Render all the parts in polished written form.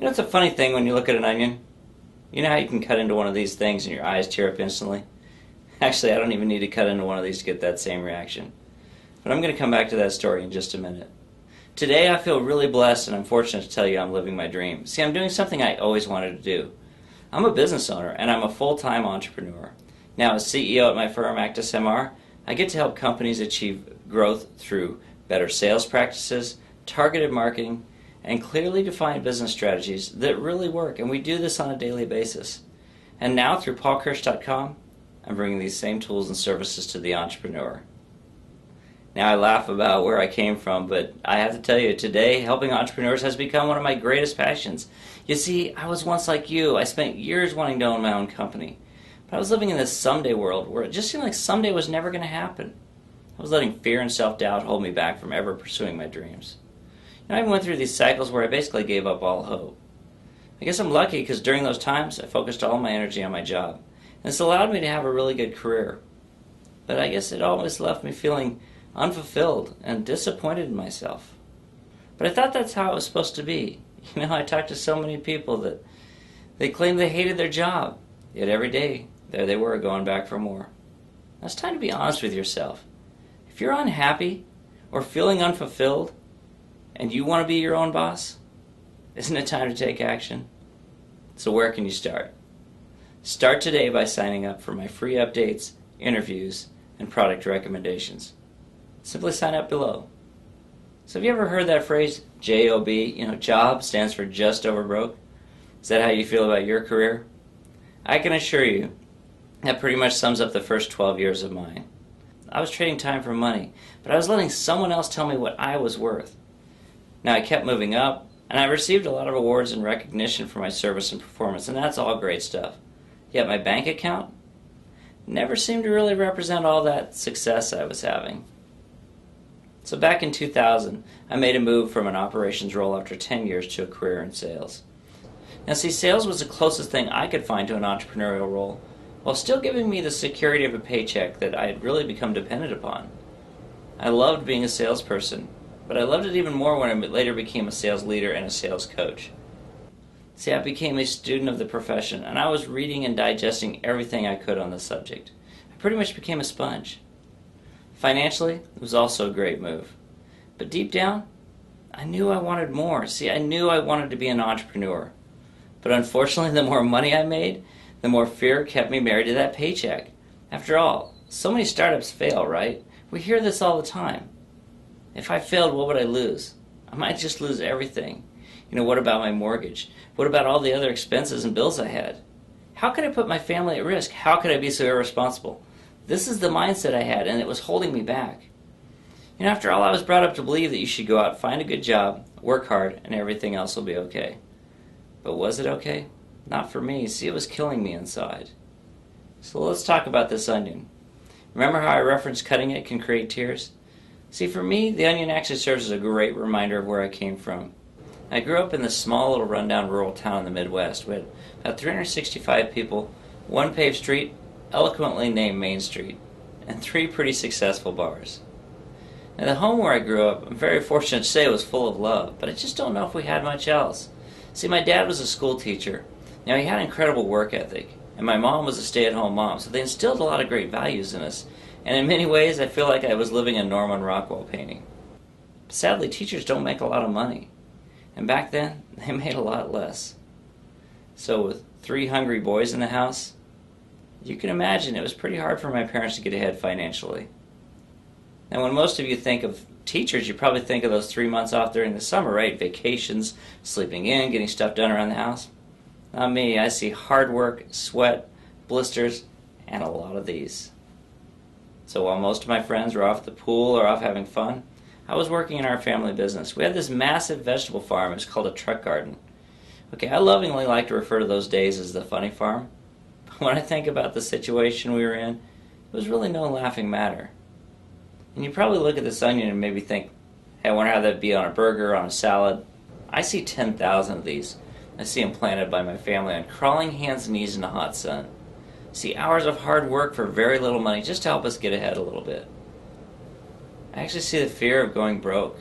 You know, it's a funny thing when you look at an onion. You know how you can cut into one of these things and your eyes tear up instantly? Actually, I don't even need to cut into one of these to get that same reaction. But I'm going to come back to that story in just a minute. Today I feel really blessed and I'm fortunate to tell you I'm living my dream. See, I'm doing something I always wanted to do. I'm a business owner and I'm a full-time entrepreneur. Now, as CEO at my firm, Actus MR, I get to help companies achieve growth through better sales practices, targeted marketing, and clearly defined business strategies that really work, and we do this on a daily basis. And now, through paulkirsch.com, I'm bringing these same tools and services to the entrepreneur. Now, I laugh about where I came from, but I have to tell you, today, helping entrepreneurs has become one of my greatest passions. You see, I was once like you. I spent years wanting to own my own company. But I was living in this someday world where it just seemed like someday was never going to happen. I was letting fear and self-doubt hold me back from ever pursuing my dreams. I even went through these cycles where I basically gave up all hope. I guess I'm lucky because during those times I focused all my energy on my job. And this allowed me to have a really good career. But I guess it always left me feeling unfulfilled and disappointed in myself. But I thought that's how it was supposed to be. You know, I talked to so many people that they claimed they hated their job. Yet every day, there they were going back for more. Now it's time to be honest with yourself. If you're unhappy or feeling unfulfilled, and you want to be your own boss, isn't it time to take action? So where can you start? Start today by signing up for my free updates, interviews, and product recommendations. Simply sign up below. So have you ever heard that phrase, JOB? You know, job stands for just over broke. Is that how you feel about your career? I can assure you that pretty much sums up the first 12 years of mine. I was trading time for money, but I was letting someone else tell me what I was worth. Now, I kept moving up, and I received a lot of awards and recognition for my service and performance, and that's all great stuff. Yet my bank account never seemed to really represent all that success I was having. So back in 2000, I made a move from an operations role after 10 years to a career in sales. Now, see, sales was the closest thing I could find to an entrepreneurial role, while still giving me the security of a paycheck that I had really become dependent upon. I loved being a salesperson, but I loved it even more when I later became a sales leader and a sales coach. See, I became a student of the profession, and I was reading and digesting everything I could on the subject. I pretty much became a sponge. Financially, it was also a great move. But deep down, I knew I wanted more. See, I knew I wanted to be an entrepreneur. But unfortunately, the more money I made, the more fear kept me married to that paycheck. After all, so many startups fail, right? We hear this all the time. If I failed, what would I lose? I might just lose everything. You know, what about my mortgage? What about all the other expenses and bills I had? How could I put my family at risk? How could I be so irresponsible? This is the mindset I had, and it was holding me back. You know, after all, I was brought up to believe that you should go out, find a good job, work hard, and everything else will be okay. But was it okay? Not for me. See, it was killing me inside. So let's talk about this onion. Remember how I referenced cutting it can create tears? See, for me, the onion actually serves as a great reminder of where I came from. I grew up in this small little rundown rural town in the Midwest. We had about 365 people, one paved street, eloquently named Main Street, and 3 pretty successful bars. Now, the home where I grew up, I'm very fortunate to say, was full of love, but I just don't know if we had much else. See, my dad was a school teacher. Now, he had an incredible work ethic, and my mom was a stay-at-home mom, so they instilled a lot of great values in us. And in many ways, I feel like I was living a Norman Rockwell painting. But sadly, teachers don't make a lot of money. And back then, they made a lot less. So with 3 hungry boys in the house, you can imagine it was pretty hard for my parents to get ahead financially. Now, when most of you think of teachers, you probably think of those 3 months off during the summer, right? Vacations, sleeping in, getting stuff done around the house. Not me. I see hard work, sweat, blisters, and a lot of these. So while most of my friends were off at the pool or off having fun, I was working in our family business. We had this massive vegetable farm. It was called a truck garden. Okay, I lovingly like to refer to those days as the funny farm. But when I think about the situation we were in, it was really no laughing matter. And you probably look at this onion and maybe think, hey, I wonder how that'd be on a burger, on a salad. I see 10,000 of these. I see them planted by my family on crawling hands and knees in the hot sun. See hours of hard work for very little money just to help us get ahead a little bit. I actually see the fear of going broke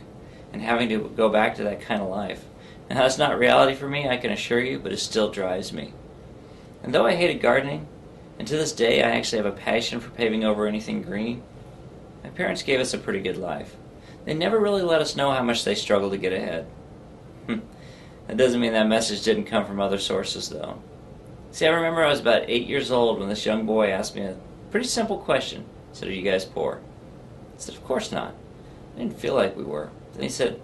and having to go back to that kind of life. Now, that's not reality for me, I can assure you, but it still drives me. And though I hated gardening, and to this day I actually have a passion for paving over anything green, my parents gave us a pretty good life. They never really let us know how much they struggled to get ahead. That doesn't mean that message didn't come from other sources, though. See, I remember I was about 8 years old when this young boy asked me a pretty simple question. He said, "Are you guys poor?" I said, "Of course not." I didn't feel like we were. Then he said,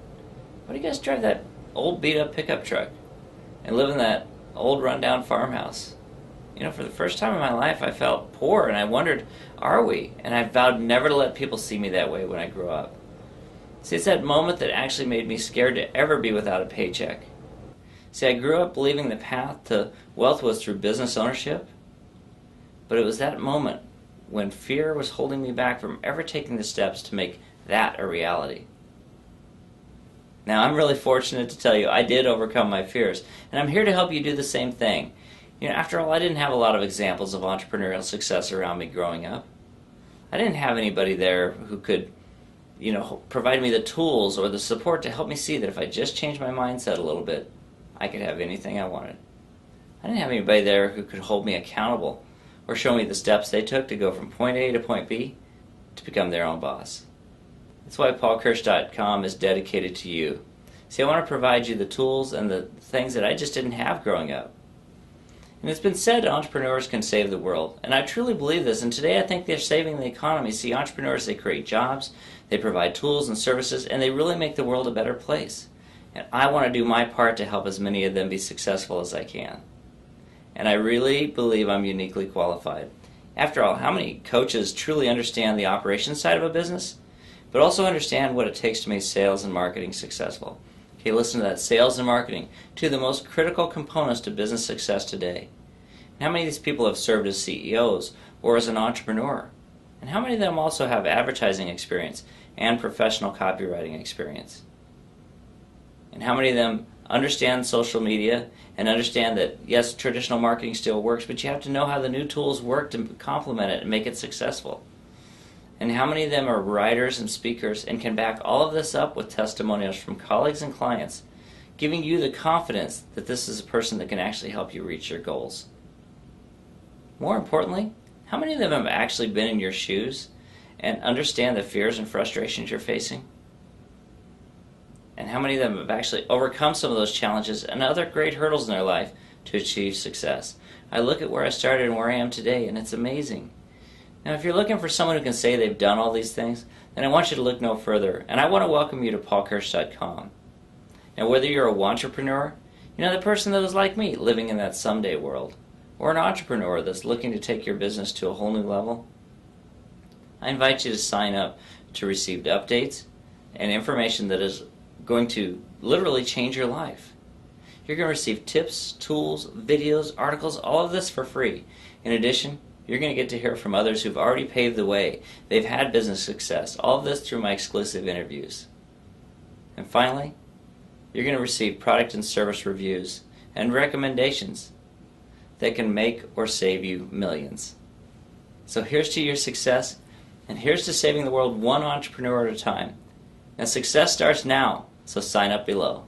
"Why do you guys drive that old beat-up pickup truck and live in that old rundown farmhouse?" You know, for the first time in my life, I felt poor, and I wondered, are we? And I vowed never to let people see me that way when I grew up. See, it's that moment that actually made me scared to ever be without a paycheck. See, I grew up believing the path to wealth was through business ownership, but it was that moment when fear was holding me back from ever taking the steps to make that a reality. Now, I'm really fortunate to tell you I did overcome my fears, and I'm here to help you do the same thing. You know, after all, I didn't have a lot of examples of entrepreneurial success around me growing up. I didn't have anybody there who could, provide me the tools or the support to help me see that if I just changed my mindset a little bit, I could have anything I wanted. I didn't have anybody there who could hold me accountable or show me the steps they took to go from point A to point B to become their own boss. That's why PaulKirsch.com is dedicated to you. See, I want to provide you the tools and the things that I just didn't have growing up. And it's been said entrepreneurs can save the world, and I truly believe this, and today I think they're saving the economy. See, entrepreneurs, they create jobs, they provide tools and services, and they really make the world a better place. And I want to do my part to help as many of them be successful as I can. And I really believe I'm uniquely qualified. After all, how many coaches truly understand the operations side of a business, but also understand what it takes to make sales and marketing successful? Okay, listen to that. Sales and marketing, two of the most critical components to business success today. And how many of these people have served as CEOs or as an entrepreneur? And how many of them also have advertising experience and professional copywriting experience? And how many of them understand social media and understand that, yes, traditional marketing still works, but you have to know how the new tools work to complement it and make it successful? And how many of them are writers and speakers and can back all of this up with testimonials from colleagues and clients, giving you the confidence that this is a person that can actually help you reach your goals? More importantly, how many of them have actually been in your shoes and understand the fears and frustrations you're facing? And how many of them have actually overcome some of those challenges and other great hurdles in their life to achieve success? I look at where I started and where I am today, and it's amazing. Now, if you're looking for someone who can say they've done all these things, then I want you to look no further, and I want to welcome you to PaulKirsch.com. Now, whether you're a entrepreneur, the person that was like me, living in that someday world, or an entrepreneur that's looking to take your business to a whole new level, I invite you to sign up to receive updates and information that is going to literally change your life. You're going to receive tips, tools, videos, articles, all of this for free. In addition, you're going to get to hear from others who've already paved the way. They've had business success. All of this through my exclusive interviews. And finally, you're going to receive product and service reviews and recommendations that can make or save you millions. So here's to your success, and here's to saving the world one entrepreneur at a time. Now, success starts now, so sign up below.